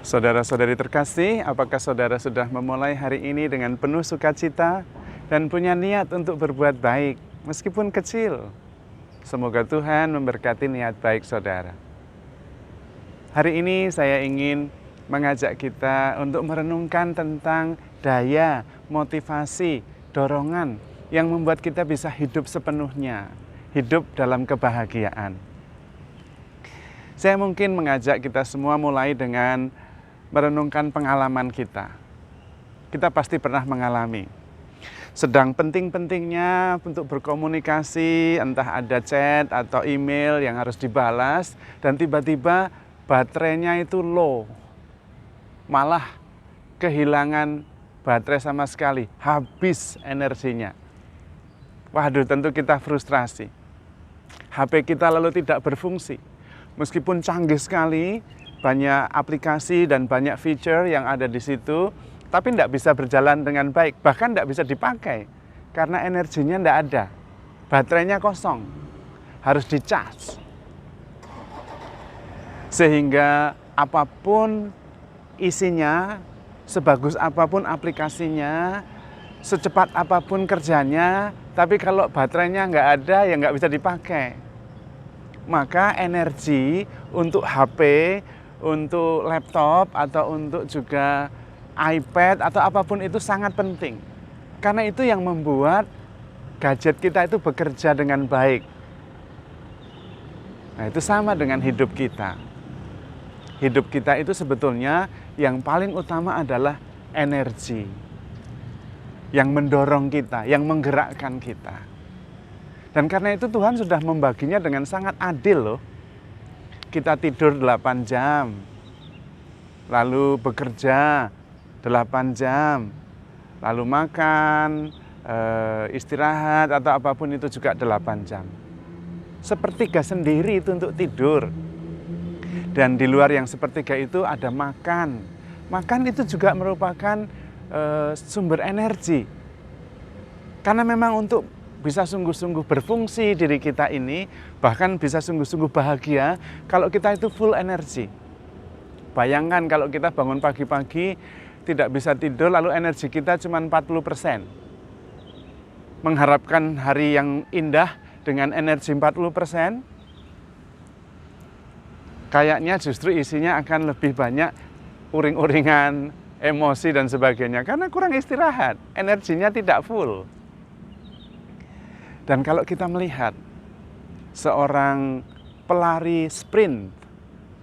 Saudara-saudari terkasih, apakah saudara sudah memulai hari ini dengan penuh sukacita dan punya niat untuk berbuat baik, meskipun kecil? Semoga Tuhan memberkati niat baik saudara. Hari ini saya ingin mengajak kita untuk merenungkan tentang daya, motivasi, dorongan yang membuat kita bisa hidup sepenuhnya, hidup dalam kebahagiaan. Saya mungkin mengajak kita semua mulai dengan merenungkan pengalaman kita. Kita pasti pernah mengalami. Sedang penting-pentingnya untuk berkomunikasi, entah ada chat atau email yang harus dibalas, dan tiba-tiba baterainya itu low. Malah kehilangan baterai sama sekali, habis energinya. Waduh, tentu kita frustrasi. HP kita lalu tidak berfungsi. Meskipun canggih sekali, banyak aplikasi dan banyak feature yang ada di situ, tapi tidak bisa berjalan dengan baik, bahkan tidak bisa dipakai karena energinya tidak ada, baterainya kosong, harus dicas. Sehingga apapun isinya, sebagus apapun aplikasinya, secepat apapun kerjanya, tapi kalau baterainya nggak ada, ya nggak bisa dipakai. Maka energi untuk HP, untuk laptop, atau untuk juga iPad, atau apapun itu sangat penting. Karena itu yang membuat gadget kita itu bekerja dengan baik. Nah, itu sama dengan hidup kita. Hidup kita itu sebetulnya yang paling utama adalah energi. Yang mendorong kita, yang menggerakkan kita. Dan karena itu Tuhan sudah membaginya dengan sangat adil loh. Kita tidur 8 jam, lalu bekerja 8 jam, lalu makan, istirahat atau apapun itu juga 8 jam. Sepertiga sendiri itu untuk tidur. Dan di luar yang sepertiga itu ada makan. Makan itu juga merupakan sumber energi. Karena memang untuk bisa sungguh-sungguh berfungsi diri kita ini, bahkan bisa sungguh-sungguh bahagia kalau kita itu full energi. Bayangkan kalau kita bangun pagi-pagi tidak bisa tidur, lalu energi kita cuma 40%. Mengharapkan hari yang indah dengan energi 40%, kayaknya justru isinya akan lebih banyak uring-uringan, emosi dan sebagainya, karena kurang istirahat, energinya tidak full. Dan kalau kita melihat seorang pelari sprint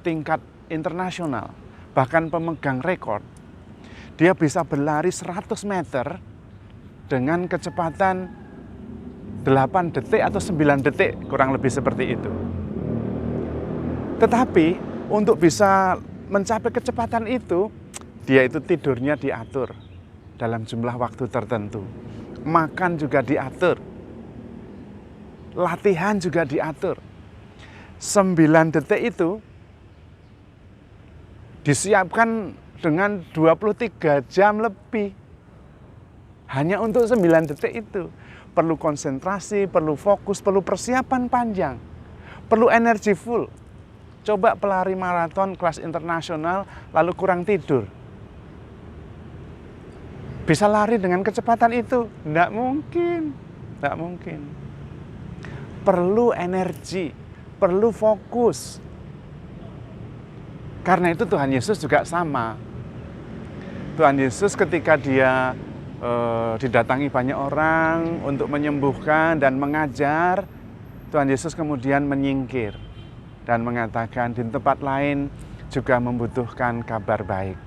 tingkat internasional, bahkan pemegang rekor, dia bisa berlari 100 meter dengan kecepatan 8 detik atau 9 detik, kurang lebih seperti itu. Tetapi untuk bisa mencapai kecepatan itu, dia itu tidurnya diatur dalam jumlah waktu tertentu. Makan juga diatur. Latihan juga diatur. 9 detik itu disiapkan dengan 23 jam lebih. Hanya untuk 9 detik itu. Perlu konsentrasi, perlu fokus, perlu persiapan panjang. Perlu energi full. Coba pelari maraton kelas internasional lalu kurang tidur. Bisa lari dengan kecepatan itu? Tidak mungkin. Tidak mungkin. Perlu energi, perlu fokus. Karena itu Tuhan Yesus juga sama. Tuhan Yesus ketika dia didatangi banyak orang untuk menyembuhkan dan mengajar, Tuhan Yesus kemudian menyingkir dan mengatakan di tempat lain juga membutuhkan kabar baik.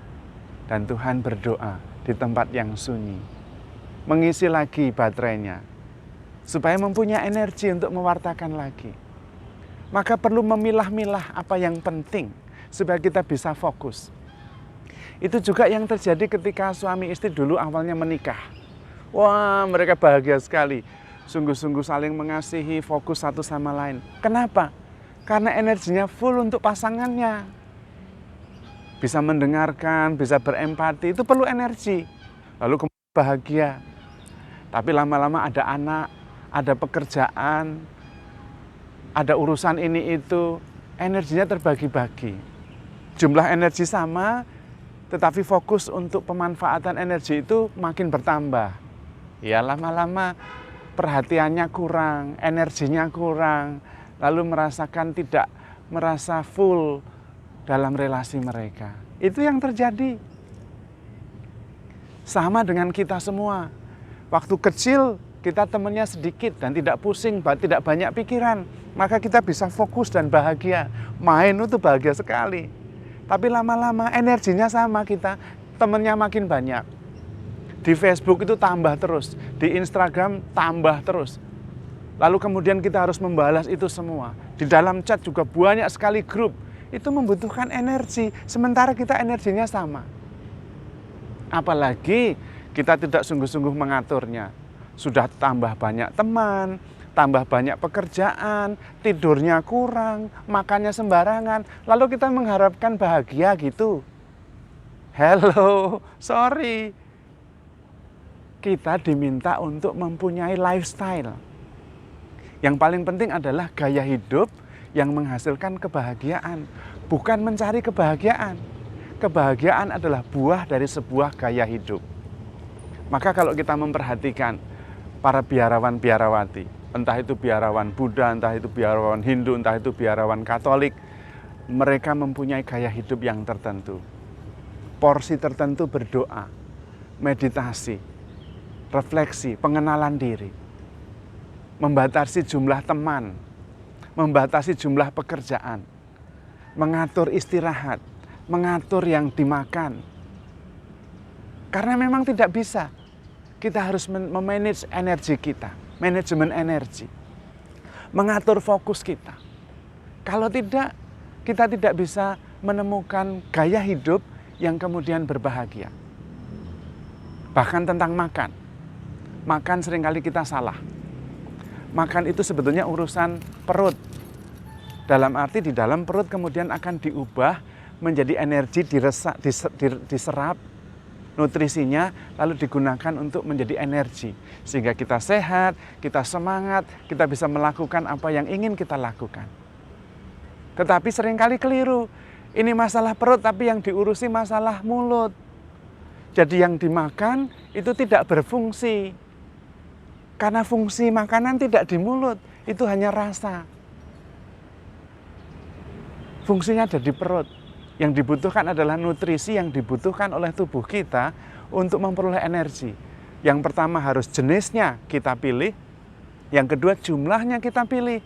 Dan Tuhan berdoa di tempat yang sunyi, mengisi lagi baterainya, supaya mempunyai energi untuk mewartakan lagi. Maka perlu memilah-milah apa yang penting, supaya kita bisa fokus. Itu juga yang terjadi ketika suami istri dulu awalnya menikah. Wah, mereka bahagia sekali. Sungguh-sungguh saling mengasihi, fokus satu sama lain. Kenapa? Karena energinya full untuk pasangannya. Bisa mendengarkan, bisa berempati, itu perlu energi. Lalu kemudian bahagia. Tapi lama-lama ada anak, ada pekerjaan, ada urusan ini itu, energinya terbagi-bagi. Jumlah energi sama, Tetapi fokus untuk pemanfaatan energi itu makin bertambah. Ya lama-lama perhatiannya kurang, energinya kurang, lalu merasakan tidak merasa full dalam relasi mereka. Itu yang terjadi. Sama dengan kita semua. Waktu kecil kita temannya sedikit dan tidak pusing, tidak banyak pikiran. Maka kita bisa fokus dan bahagia. Main itu bahagia sekali. Tapi lama-lama energinya sama kita, temennya makin banyak. Di Facebook itu tambah terus, di Instagram tambah terus. Lalu kemudian kita harus membalas itu semua. Di dalam chat juga banyak sekali grup. Itu membutuhkan energi, sementara kita energinya sama. Apalagi kita tidak sungguh-sungguh mengaturnya. Sudah tambah banyak teman, tambah banyak pekerjaan, tidurnya kurang, makannya sembarangan, lalu kita mengharapkan bahagia gitu. Hello, sorry. Kita diminta untuk mempunyai lifestyle. Yang paling penting adalah gaya hidup yang menghasilkan kebahagiaan, bukan mencari kebahagiaan. Kebahagiaan adalah buah dari sebuah gaya hidup. Maka kalau kita memperhatikan para biarawan-biarawati, entah itu biarawan Buddha, entah itu biarawan Hindu, entah itu biarawan Katolik, mereka mempunyai gaya hidup yang tertentu. Porsi tertentu berdoa, meditasi, refleksi, pengenalan diri, membatasi jumlah teman, membatasi jumlah pekerjaan, mengatur istirahat, mengatur yang dimakan. Karena memang tidak bisa, kita harus memanage energi kita. Manajemen energi, mengatur fokus kita. Kalau tidak, kita tidak bisa menemukan gaya hidup yang kemudian berbahagia. Bahkan tentang makan. Makan seringkali kita salah. Makan itu sebetulnya urusan perut. Dalam arti di dalam perut kemudian akan diubah menjadi energi diserap, nutrisinya lalu digunakan untuk menjadi energi. Sehingga kita sehat, kita semangat, kita bisa melakukan apa yang ingin kita lakukan. Tetapi seringkali keliru. Ini masalah perut tapi yang diurusi masalah mulut. Jadi yang dimakan itu tidak berfungsi. Karena fungsi makanan tidak di mulut, itu hanya rasa. Fungsinya ada di perut. Yang dibutuhkan adalah nutrisi yang dibutuhkan oleh tubuh kita untuk memperoleh energi. Yang pertama harus jenisnya kita pilih, yang kedua jumlahnya kita pilih.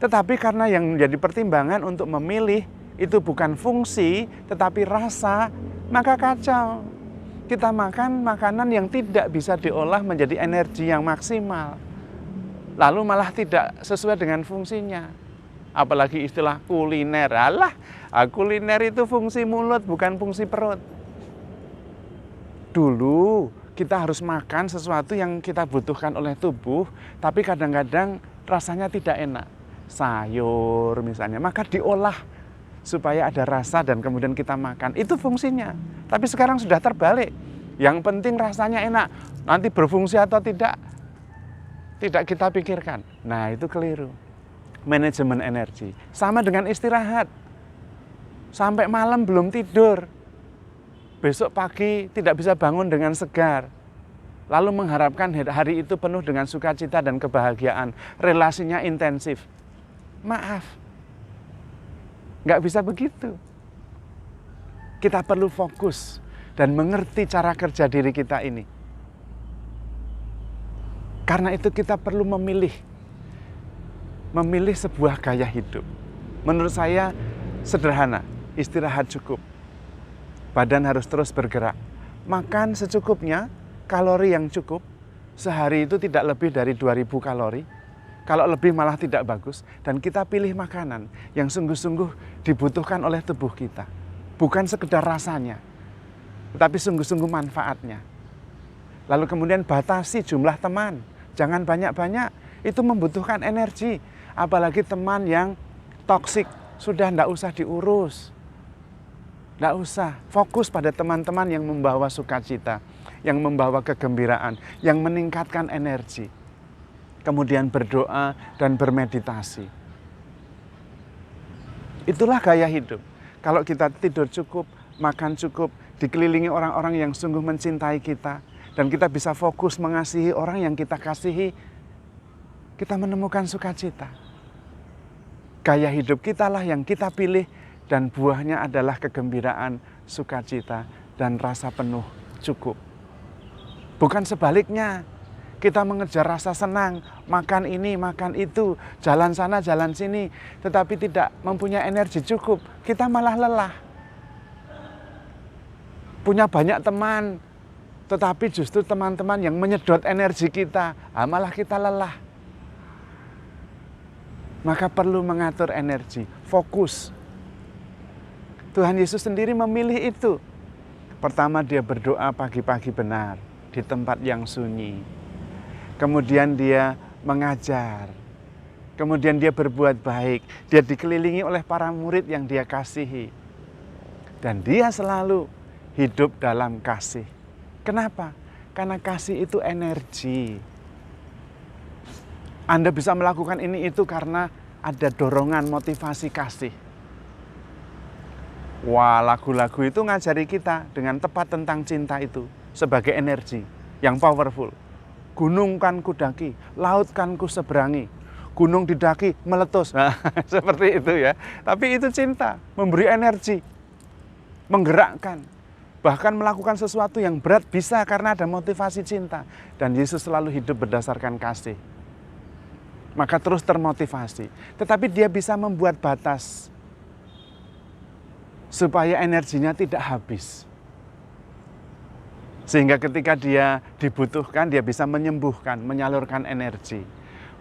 Tetapi karena yang menjadi pertimbangan untuk memilih itu bukan fungsi, tetapi rasa, maka kacau. Kita makan makanan yang tidak bisa diolah menjadi energi yang maksimal. Lalu malah tidak sesuai dengan fungsinya. Apalagi istilah kuliner. Alah, kuliner itu fungsi mulut, bukan fungsi perut. Dulu kita harus makan sesuatu yang kita butuhkan oleh tubuh, tapi kadang-kadang rasanya tidak enak. Sayur misalnya, maka diolah supaya ada rasa dan kemudian kita makan. Itu fungsinya. Tapi sekarang sudah terbalik. Yang penting rasanya enak. Nanti berfungsi atau tidak kita pikirkan. Nah, itu keliru. Manajemen energi. Sama dengan istirahat. Sampai malam belum tidur. Besok pagi tidak bisa bangun dengan segar. Lalu mengharapkan hari itu penuh dengan sukacita dan kebahagiaan. Relasinya intensif. Maaf. Nggak bisa begitu. Kita perlu fokus dan mengerti cara kerja diri kita ini. Karena itu kita perlu memilih sebuah gaya hidup. Menurut saya sederhana, istirahat cukup. Badan harus terus bergerak. Makan secukupnya, kalori yang cukup. Sehari itu tidak lebih dari 2000 kalori. Kalau lebih malah tidak bagus. Dan kita pilih makanan yang sungguh-sungguh dibutuhkan oleh tubuh kita. Bukan sekedar rasanya, tetapi sungguh-sungguh manfaatnya. Lalu kemudian batasi jumlah teman. Jangan banyak-banyak, itu membutuhkan energi. Apalagi teman yang toksik, sudah tidak usah diurus. Tidak usah, fokus pada teman-teman yang membawa sukacita, yang membawa kegembiraan, yang meningkatkan energi. Kemudian berdoa dan bermeditasi. Itulah gaya hidup. Kalau kita tidur cukup, makan cukup, dikelilingi orang-orang yang sungguh mencintai kita, dan kita bisa fokus mengasihi orang yang kita kasihi, kita menemukan sukacita. Gaya hidup kita lah yang kita pilih, dan buahnya adalah kegembiraan, sukacita, dan rasa penuh cukup. Bukan sebaliknya, kita mengejar rasa senang, makan ini, makan itu, jalan sana, jalan sini, tetapi tidak mempunyai energi cukup, kita malah lelah. Punya banyak teman, tetapi justru teman-teman yang menyedot energi kita, malah kita lelah. Maka perlu mengatur energi, fokus. Tuhan Yesus sendiri memilih itu. Pertama, dia berdoa pagi-pagi benar di tempat yang sunyi. Kemudian dia mengajar. Kemudian dia berbuat baik. Dia dikelilingi oleh para murid yang dia kasihi. Dan dia selalu hidup dalam kasih. Kenapa? Karena kasih itu energi. Anda bisa melakukan ini itu karena ada dorongan motivasi kasih. Wah, lagu-lagu itu ngajari kita dengan tepat tentang cinta itu sebagai energi yang powerful. Gunung kan kudaki, laut kan kuseberangi, gunung didaki meletus. Nah, seperti itu ya. Tapi itu cinta, memberi energi, menggerakkan. Bahkan melakukan sesuatu yang berat bisa karena ada motivasi cinta. Dan Yesus selalu hidup berdasarkan kasih. Maka terus termotivasi. Tetapi dia bisa membuat batas supaya energinya tidak habis. Sehingga ketika dia dibutuhkan, dia bisa menyembuhkan, menyalurkan energi.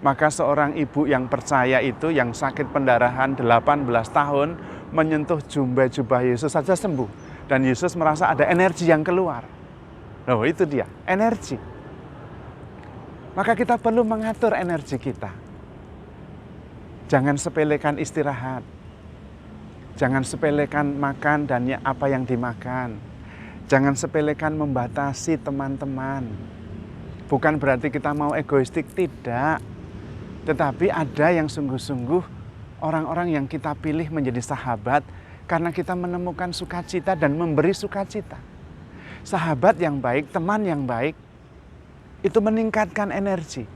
Maka seorang ibu yang percaya itu, yang sakit pendarahan 18 tahun, menyentuh jubah Yesus saja sembuh. Dan Yesus merasa ada energi yang keluar. Loh, itu dia, energi. Maka kita perlu mengatur energi kita. Jangan sepelekan istirahat. Jangan sepelekan makan dan apa yang dimakan. Jangan sepelekan membatasi teman-teman. Bukan berarti kita mau egoistik, tidak. Tetapi ada yang sungguh-sungguh orang-orang yang kita pilih menjadi sahabat karena kita menemukan sukacita dan memberi sukacita. Sahabat yang baik, teman yang baik, itu meningkatkan energi.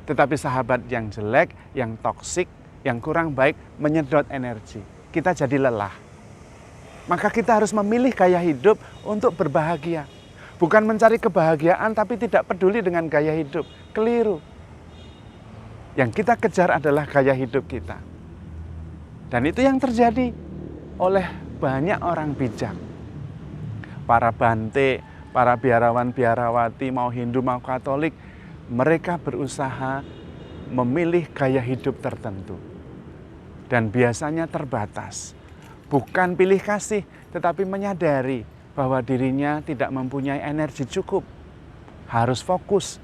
Tetapi sahabat yang jelek, yang toksik, yang kurang baik, menyedot energi. Kita jadi lelah. Maka kita harus memilih gaya hidup untuk berbahagia. Bukan mencari kebahagiaan tapi tidak peduli dengan gaya hidup. Keliru. Yang kita kejar adalah gaya hidup kita. Dan itu yang terjadi oleh banyak orang bijak. Para bante, para biarawan-biarawati, mau Hindu mau Katolik, mereka berusaha memilih gaya hidup tertentu. Dan biasanya terbatas. Bukan pilih kasih, tetapi menyadari bahwa dirinya tidak mempunyai energi cukup. Harus fokus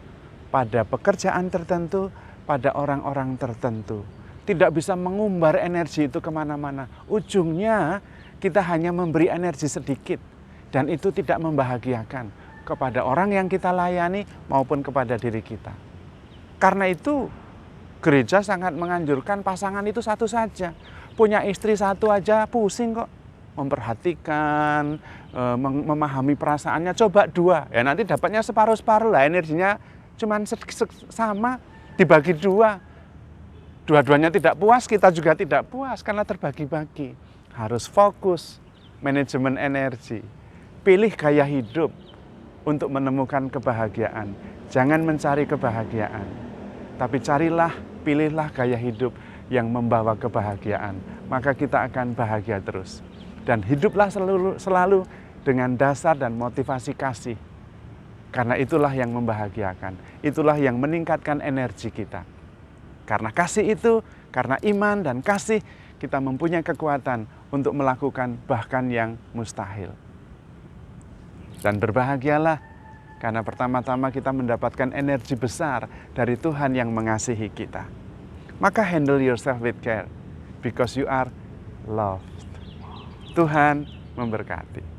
pada pekerjaan tertentu, pada orang-orang tertentu. Tidak bisa mengumbar energi itu kemana-mana. Ujungnya kita hanya memberi energi sedikit. Dan itu tidak membahagiakan kepada orang yang kita layani maupun kepada diri kita. Karena itu gereja sangat menganjurkan pasangan itu satu saja. Punya istri satu aja pusing kok. Memperhatikan, memahami perasaannya, coba dua. Ya nanti dapatnya separuh-separuh lah, energinya cuma sama, dibagi dua. Dua-duanya tidak puas, kita juga tidak puas karena terbagi-bagi. Harus fokus, manajemen energi. Pilih gaya hidup untuk menemukan kebahagiaan. Jangan mencari kebahagiaan. Tapi carilah, pilihlah gaya hidup yang membawa kebahagiaan. Maka kita akan bahagia terus. Dan hiduplah selalu dengan dasar dan motivasi kasih. Karena itulah yang membahagiakan. Itulah yang meningkatkan energi kita. Karena kasih itu, karena iman dan kasih, kita mempunyai kekuatan untuk melakukan bahkan yang mustahil. Dan berbahagialah, karena pertama-tama kita mendapatkan energi besar dari Tuhan yang mengasihi kita. Maka handle yourself with care, because you are loved. Tuhan memberkati.